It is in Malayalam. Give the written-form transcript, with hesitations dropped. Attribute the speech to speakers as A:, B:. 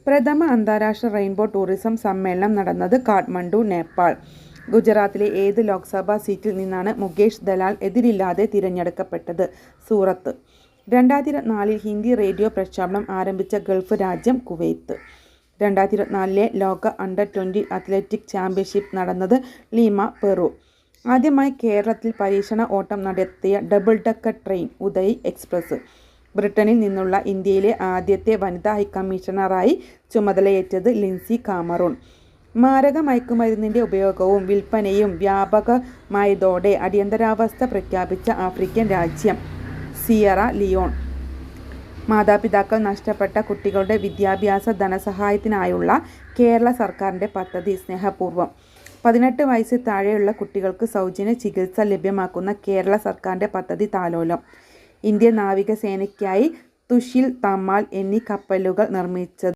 A: പ്രഥമ അന്താരാഷ്ട്ര റെയിൻബോ ടൂറിസം സമ്മേളനം നടന്നത് കാഠ്മണ്ഡു, നേപ്പാൾ. ഗുജറാത്തിലെ ഏത് ലോക്സഭാ സീറ്റിൽ നിന്നാണ് മുകേഷ് ദലാൽ എതിരില്ലാതെ തിരഞ്ഞെടുക്കപ്പെട്ടത്? സൂറത്ത്. 2024 ഹിന്ദി റേഡിയോ പ്രക്ഷേപണം ആരംഭിച്ച ഗൾഫ് രാജ്യം കുവൈത്ത്. 2024 ലോക അണ്ടർ-20 അത്ലറ്റിക് ചാമ്പ്യൻഷിപ്പ് നടന്നത് ലീമ, പെറു. ആദ്യമായി കേരളത്തിൽ പരീക്ഷണ ഓട്ടം നടത്തിയ double decker train Uday express. ബ്രിട്ടനിൽ നിന്നുള്ള ഇന്ത്യയിലെ ആദ്യത്തെ വനിതാ ഹൈക്കമ്മീഷണറായി ചുമതലയേറ്റത് ലിൻസി കാമറൂൺ. മാരക മയക്കുമരുന്നിൻ്റെ ഉപയോഗവും വിൽപ്പനയും വ്യാപകമായതോടെ അടിയന്തരാവസ്ഥ പ്രഖ്യാപിച്ച ആഫ്രിക്കൻ രാജ്യം സിയറ ലിയോൺ. മാതാപിതാക്കൾ നഷ്ടപ്പെട്ട കുട്ടികളുടെ വിദ്യാഭ്യാസ ധനസഹായത്തിനായുള്ള കേരള സർക്കാരിൻ്റെ പദ്ധതി സ്നേഹപൂർവ്വം. 18 വയസ്സിൽ താഴെയുള്ള കുട്ടികൾക്ക് സൗജന്യ ചികിത്സ ലഭ്യമാക്കുന്ന കേരള സർക്കാരിൻ്റെ പദ്ധതി താലോലം. ഇന്ത്യൻ നാവികസേനയ്ക്കായി തുഷിൽ, തമാൽ എന്നീ കപ്പലുകൾ നിർമ്മിച്ചത്